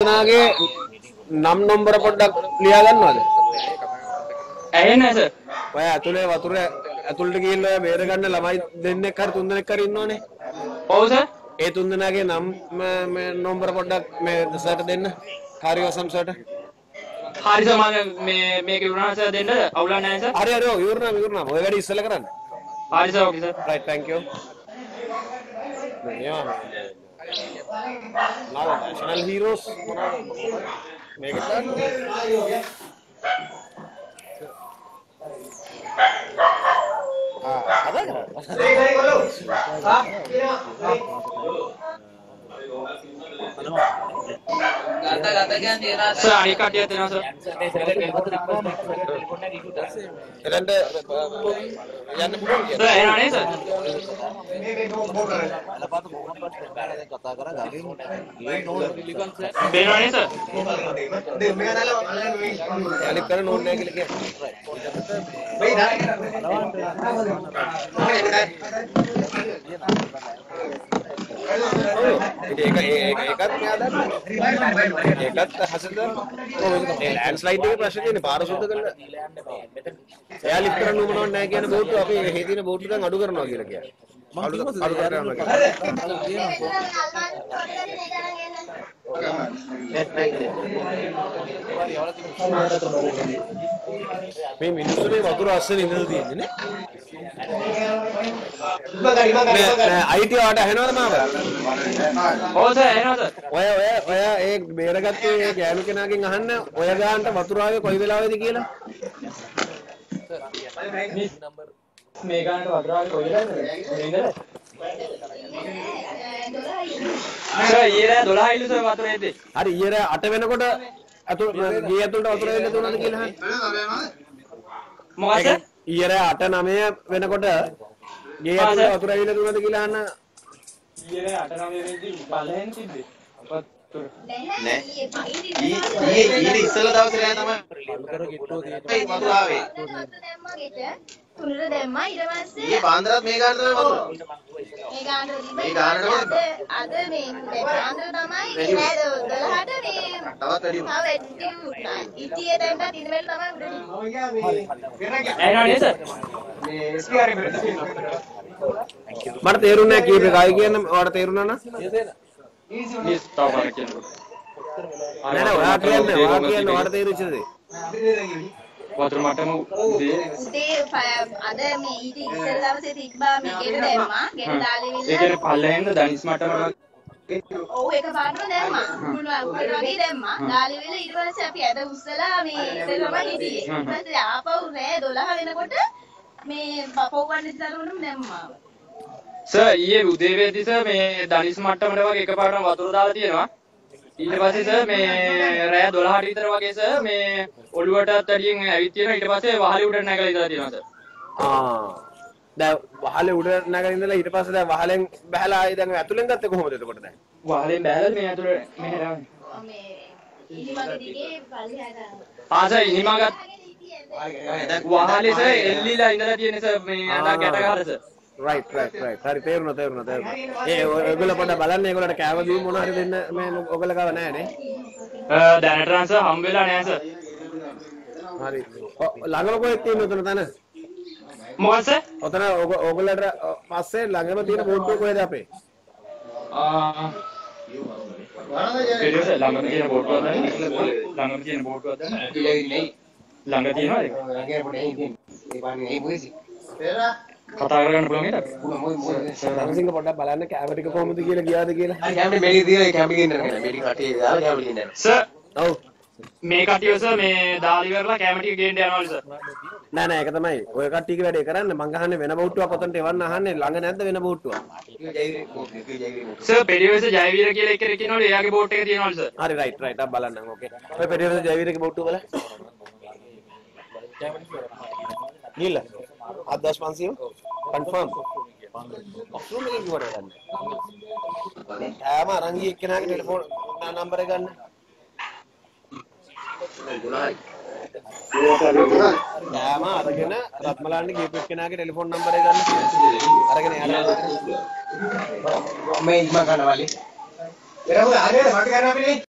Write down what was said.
නාගේ නම් නම්බර පොඩ්ඩක් ලියා ගන්නවද? ඇහෙන්නේ සර්. ඔය ඇතුලේ වතුර ඇතුළට ගිහිල්ලා බේර ගන්න ළමයි දෙන්නෙක් හරි තුන් දෙනෙක් හරි ඉන්නවනේ. ඔව් සර්. ඒ තුන් දෙනාගේ නම් මේ නම්බර පොඩ්ඩක් මේ සර්ට දෙන්න. කාර්යවසම් සර්ට. හරි සර් මම මේක ඉවරනා සර් දෙන්න අවුලක් නැහැ සර්. හරි හරි ඉවරනා. ඔය වැඩි ඉස්සෙල්ලා කරන්න. හරි sir okay sir. right thank you. Yeah. Now national heroes මේක සර් අනික කටියක් දෙනවා සර්. එතනට යන්න පුළුවන් සර් එනවනේ සර්. බේනවනේ සර්. අනික කරන ඕනේ නැහැ කියලා ඒකත් මෙයා දන්නවා. ඒකත් හසද ඒ ලෑන්ඩ්ස්ලයිඩ් එකේ ප්‍රශ්නේ තියෙන්නේ පාර සුද්ධ කරලා. එයා ලිෆ්ට් කරන්න උවමනවක් නැහැ කියන බෝට්ටුව අපි එහෙ තියෙන බෝට්ටු දැන් අඩු කරනවා කියලා කියන්නේ. අඩු කරනවා මේ මිනිස්සුනේ වතුර අස්සෙන් ඉඳලා තියෙන්නේ නේ. IT වට ඇහෙනවද මාව? ඔව් සර් එනවා සර්. ඔය ඒ බේරගත්තේ ඒ ගෑනු කෙනාගෙන් අහන්න ඔය ගානට වතුර ආවේ කොයි වෙලාවෙද කියලා. මේ ගානට වතුර ආවේ කොයි වෙලාවෙද? සර් ඊයේ 12 ඉලු සර් වතුර එද්දී. හරි ඊයේ 8 වෙනකොට ගේ ඇතුළට වතුර එන්න දුන්නද කියලා අහන්න. මොකද? ඊයේ 8 9 වෙනකොට ගේ ඇතුළට වතුර එන්න දුන්නද කියලා අහන්න. ඊයේ 8 9 වෙනිදී බලහෙන් තිබ්බේ. අපත් නෑ ඊයේ ඉස්සෙල්ලා දවසේ නෑ තමයි වතුර ආවේ. තුනට දැම්මා ඊට පස්සේ ඊයේ පාන්දරත් මේ ගානට තමයි වතුර. මේ ගානට අද මේ පාන්දර තමයි නෑ 12ට මේ තවත් වැඩි වුණා. ඉතියේ දැන්ට ඉඳලා තමයි උඩට. එනවනේ සර්. මේ ස්පීකර් එක මට තේරුන්නේ නැහැ කීප එකයි කියන්නේ ඔයාලට තේරුණා නම් මිස් තාවර කියනවා. නෑ ඔයා කියන්නේ ඔයාලට තේරිච්ච දේ වතුර මට්ටම උදේ අද මේ ඊට ඉස්සෙල් දවසේ තිබ්බා මේකේට දැම්මා ගෙට දාලා ඒ කියන්නේ පල්ලෙන්ද දනිස් මට්ටම ඔව් එක පාටම දැම්මා මුළුල්ල වගේ දැම්මා දාලා වෙල ඊට පස්සේ අපි අද උස්සලා මේ ඉස්සෙල්ම හිටියේ ඊට පස්සේ ආපහු රෑ 12 වෙනකොට මේ පපුවන් ඉස්සරහටම දැම්මා සර් ඊයේ උදේ වෙද්දී සර් මේ දනිස් මට්ටමට වගේ එකපාරටම වතුර දාලා තියෙනවා ඊට පස්සේ සර් මේ රෑ 12ට විතර වගේ සර් මේ ඔළුවටත් අඩියෙන් ඇවිත් තියෙනවා ඊට පස්සේ වහලේ උඩ නැගලා ඉඳලා තියෙනවා සර් දැන් වහලේ උඩ නැගලා ඉඳලා ඊට පස්සේ දැන් වහලෙන් බහැලා ආයි දැන් ඇතුලෙන් ගත්තේ කොහොමද එතකොට දැන් වහලෙන් බහැලා මේ ඇතුලේ මෙහෙට ආවේ මේ ඉනිමගේ දිගේ පල්ලෙහාට සර් ඉනිමගත් වහලේ සර් එල්ලීලා ඉඳලා තියෙන සර් මේ අඬ ගැට ගහලා සර් right හරි තේරුණා ඒ ඔයගොල්ලෝ පොඩ්ඩක් බලන්න ඒගොල්ලන්ට කෑම බීම මොනවා හරි දෙන්න මේ ඔයගොල්ලෝ ගාව නැහැ නේ දැනට නම් සර් හම් වෙලා නැහැ සර් හරි ළඟම කොහෙද තියෙන්නේ උතන තන මොකද සර් ඔතන ඔයගොල්ලන්ට පස්සේ ළඟම තියෙන බෝට්ටුව කොහෙද අපේ පෙරියස ළඟම තියෙන බෝට්ටුව දැන් ළඟම තියෙන බෝට්ටුව දැන් ළඟ තියෙනවද කතා කරගන්න පුළුවන් නේද සංසිංග පොඩ්ඩක් බලන්න කැම ටික කොහොමද කියලා ගියාද කියලා අර කැමරේ මෙලි දිලා කැමරේ ගෙන්නන්න කියලා මෙලි කටේ දාලා කැමරේ ගෙන්නන්න. සර් ඔව් මේ කටිය සර් මේ දාලි කරලා කැම ටික ගේන්න යනවලු සර් නෑ ඒක තමයි ඔය කට්ටියගේ වැඩේ කරන්න මං අහන්නේ වෙන බෝට්ටුවක් ඔතනට එවන්න අහන්නේ ළඟ නැද්ද වෙන බෝට්ටුවක් සර් පෙරියස ජයවීර කියලා එකෙක් ඉන්නවලු එයාගේ බෝට් එක තියෙනවලු සර් හරි රයිට් අප බලන්නම් ඕකේ ඔය පෙරියස ජයවීරගේ බෝට්ටුව වල ගිල්ල 7500 කන්ෆර්ම් ඔෆ්ලෝන් එකේ කිව්වට ගන්න තාම අරන් ගිය එක්කෙනාගේ ටෙලිෆෝන් නම්බර එක ගන්න තාම අරගෙන රත්මලාන්නේ ගියපු එක්කෙනාගේ ටෙලිෆෝන් නම්බර එක ගන්න අරගෙන යන්න මේ ඉක්ම ගන්න වලේ එරම ආරේ මට ගන්න අපිනේ